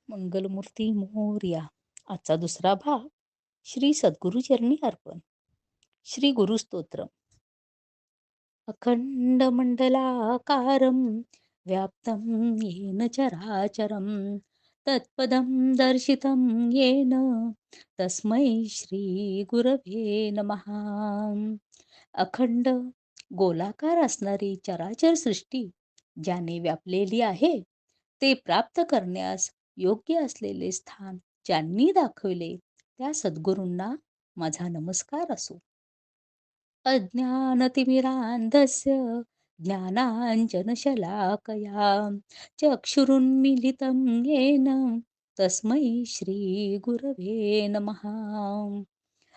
मंगलमूर्ती मोरया. आजचा दुसरा भाग श्री सद्गुरु चरणी अर्पण. श्री गुरुस्तोत्र. अखंड मंडलाकारं व्याप्तं येन चराचरं तत्पदं दर्शितं येन तस्मै श्री गुरवे नमः. अखंड गोलाकार असणारी चराचर सृष्टी ज्याने व्यापलेली आहे ते प्राप्त करण्यास योग्य असलेले स्थान ज्यांनी दाखविले त्या सद्गुरूंना माझा नमस्कार असो. अज्ञानतिमिरान्धस्य ज्ञानाञ्जनशलाकया चक्षुरुन्मीलितं येन तस्मै श्रीगुरवे नमः.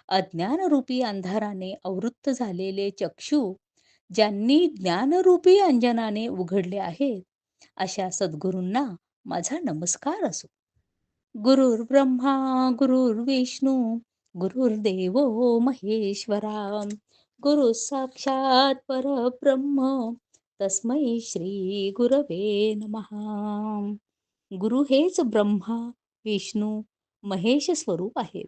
अज्ञानरूपी अंधाराने आवृत्त झालेले चक्षु ज्यांनी ज्ञानरूपी अंजनाने उघडले आहेत अशा सद्गुरूंना माझा नमस्कार असो. गुरुर्ब्रह्मा गुरुर्विष्णू गुरुर्देवो महेश्वरा गुरु साक्षात परब्रह्म तस्मै श्री गुरवे नमः. गुरु हेच ब्रह्मा विष्णू महेश स्वरूप आहेत.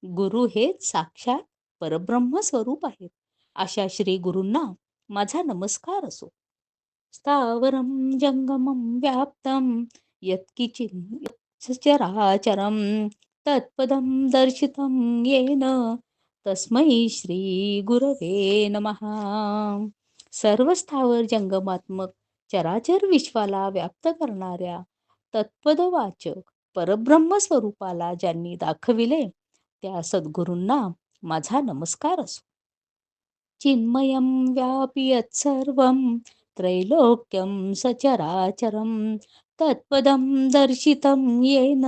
गुरु हेच साक्षात परब्रह्म स्वरूप आहेत. अशा श्री गुरूंना माझा नमस्कार असो. स्थावरं जंगमं व्याप्तं यत्किंचित् चराचरं तत्पदं दर्शितं येन तस्मै श्री गुरवे नमः. सर्व स्थावर जंगमात्मक चराचर विश्वाला व्याप्त करणाऱ्या तत्पदवाचक परब्रह्म स्वरूपाला ज्यांनी दाखविले त्या सद्गुरूंना माझा नमस्कार असो. चिन्मयं व्यापी यत्सर्वं त्रैलोक्यं सचराचरं तत्पदं दर्शितं येन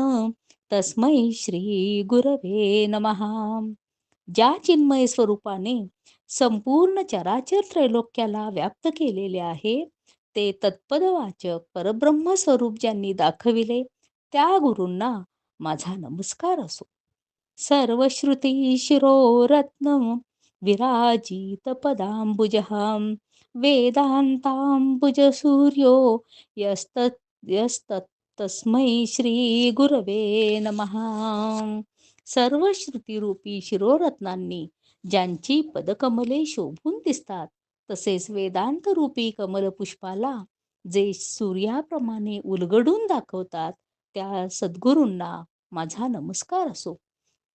तस्मै श्री गुरवे नमः. ज्या चिन्मय स्वरूपाने संपूर्ण चराचर त्रैलोक्याला व्याप्त केलेले आहे ते तत्पदवाचक परब्रह्म स्वरूप ज्यांनी दाखविले त्या गुरूंना माझा नमस्कार असो. सर्वश्रुती शिरोरत्न विराजित पदांबुजहां वेदांतांबुज सूर्यो यस्तस्मै श्री गुरवे नमः. सर्व श्रुतीरूपी शिरोरत्नांनी ज्यांची पदकमले शोभून दिसतात तसेच वेदांत रूपी कमलपुष्पाला जे सूर्याप्रमाणे उलगडून दाखवतात त्या सद्गुरूंना माझा नमस्कार असो.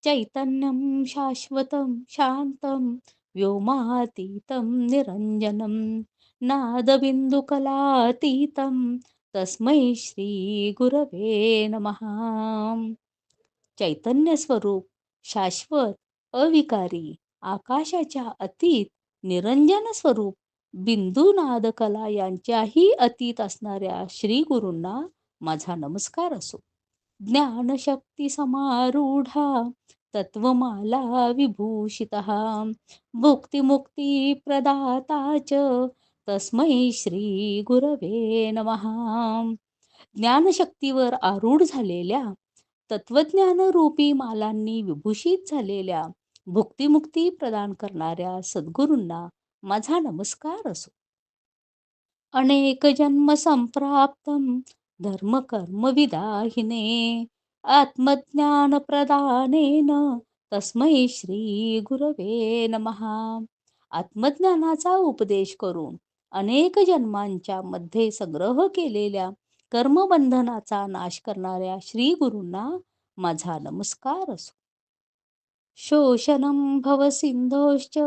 चैतन्यं शाश्वतं शांतं व्योमातीतं निरंजनं नादबिन्दुकलातीतं तस्मै श्री गुरवे नमः. चैतन्य स्वरूप शाश्वत अविकारी आकाशाच्या अतीत निरंजन स्वरूप बिंदू नादकला यांच्याही अतीत असणाऱ्या श्री गुरूंना माझा नमस्कार असो. ज्ञानशक्ती समारूढा तत्वमाला विभूषितः भुक्तिमुक्ती प्रदाता च तस्मै श्री गुरवे नमः. ज्ञानशक्तीवर आरूढ झालेल्या तत्वज्ञानरूपी मालांनी विभूषित झालेल्या भुक्तिमुक्ती प्रदान करणाऱ्या सद्गुरूंना माझा नमस्कार असो. अनेक जन्म संप्राप्तं धर्म कर्म विदाहिने आत्मज्ञान प्रदानेन तस्मै श्री गुरवे नमः. आत्मज्ञानाचा उपदेश करून अनेक जन्मांच्या मध्ये संग्रह केलेल्या कर्मबंधनाचा नाश करणाऱ्या श्री गुरूंना माझा नमस्कार असो. शोषणं भवसिन्धोश्च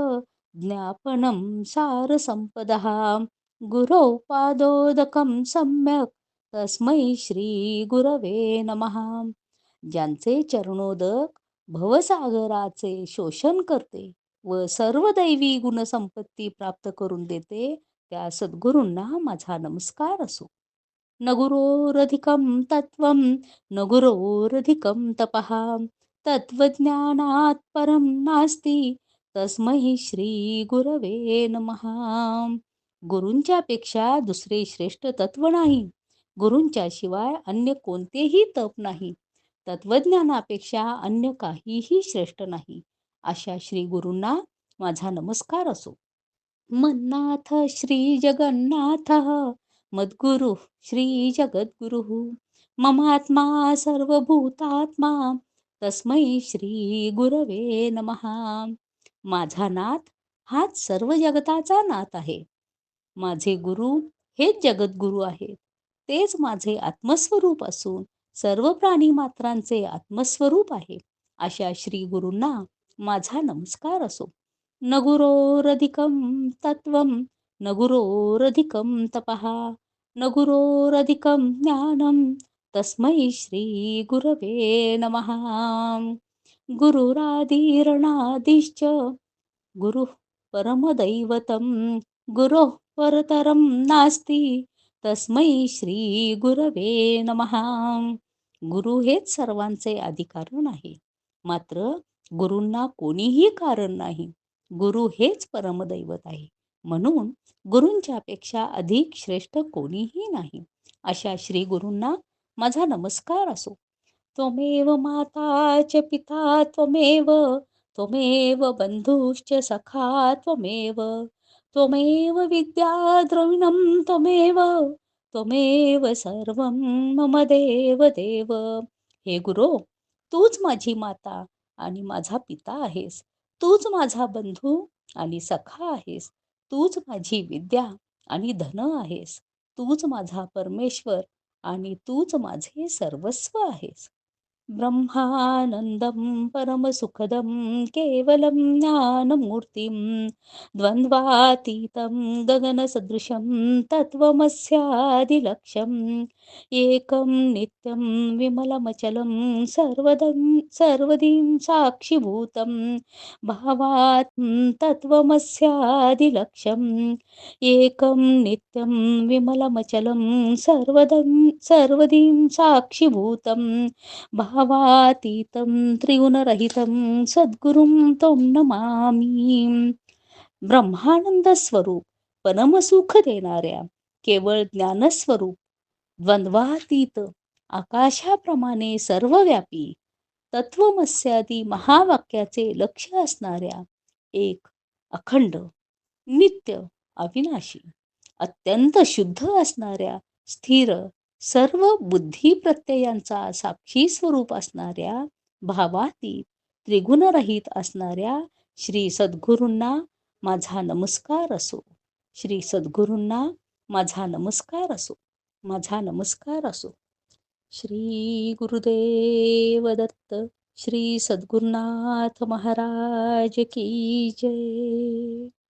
ज्ञापनं सारसंपदः गुरौ पादोदकं सम्यक् तस्मै श्री गुरवे नमः. ज्यांचे चरणोदक भवसागराचे शोषण करते व सर्व दैवी गुणसंपत्ती प्राप्त करून देते त्या सद्गुरूंना माझा नमस्कार असो. न गुरोरधिकं तत्त्वं न गुरोरधिकं तपः तत्वज्ञानात् परं नास्ति तस्मै श्री गुरवे नमः. गुरूंच्या पेक्षा दुसरे श्रेष्ठ तत्व नाही. गुरूंच्या शिवाय अन्य कोणतेही तप नाही. तत्वज्ञानापेक्षा अन्य काहीही श्रेष्ठ नाही. अशा श्री गुरूंना माझा नमस्कार असो. मन्नाथ श्री जगन्नाथ मद्गुरु श्री जगद्गुरु ममात्मा सर्वभूतात्मा तस्मै श्री गुरवे नमः. माझा नाथ हाच सर्व जगताचा नाथ आहे. माझे गुरु हेच जगद्गुरु आहेत. तेच माझे आत्मस्वरूप असून सर्व प्राणी मात्रांचे आत्मस्वरूप आहे. अशा श्री गुरूंना माझा नमस्कार असो. न गुरोरधिकं तत्त्वं न गुरोरधिकं तपः न गुरोरधिकं ज्ञानं तस्मै श्री गुरवे नमः. गुरुरादिरणादिश्च गुरुः परमदैवतं गुरोः परतरं नास्ति तस्मै श्री गुरवे नमः. गुरु हेच सर्वांचे आदिकारण आहे. मात्र गुरूंना कोणीही कारण नाही. गुरु हेच परमदैवत आहे. म्हणून गुरूंच्या पेक्षा अधिक श्रेष्ठ कोणीही नाही. अशा श्री गुरूंना माझा नमस्कार असो. त्वमेव माता च पिता त्वमेव त्वमेव बन्धुश्च सखा त्वमेव त्वमेव विद्या द्रविणं त्वमेव त्वमेव सर्वं मम देव देव. हे गुरो, तूच माझी माता आणि माझा पिता आहेस. तूच माझा बंधू आणि सखा आहेस. तूच माझी विद्या आणि धन आहेस. तूच माझा परमेश्वर आणि तूच माझे सर्वस्व आहेस. ब्रह्मानन्दं परमसुखदं केवलं ज्ञानमूर्तिं द्वन्द्वातीतं गगनसदृशं तत्त्वमस्यादिलक्ष्यम् एकं नित्यं विमलमचलं सर्वदीं साक्षिभूतं भावात् तत्त्वमस्यादिलक्ष्यम् एकं नित्यं विमलमचलं सर्वदीं साक्षिभूतं भावातीतं त्रिगुणरहितं सद्गुरुं त्वं नमामि. ब्रह्मानंद स्वरूप, परमसुख देणाऱ्या, केवळ ज्ञानस्वरूप, द्वंद्वातीत, आकाशाप्रमाणे सर्वव्यापी, तत्वमस्यादी महावाक्याचे लक्ष असणाऱ्या, एक, अखंड, नित्य, अविनाशी, अत्यंत शुद्ध असणाऱ्या, स्थिर, सर्व बुद्धी प्रत्ययांचा साक्षी स्वरूप असणाऱ्या, भावातीत, त्रिगुणरहित असणाऱ्या श्री सद्गुरूंना माझा नमस्कार असो. श्री सद्गुरूंना माझा नमस्कार असो. माझा नमस्कार असो. श्री गुरुदेव दत्त. श्री सद्गुरुनाथ महाराज की जय.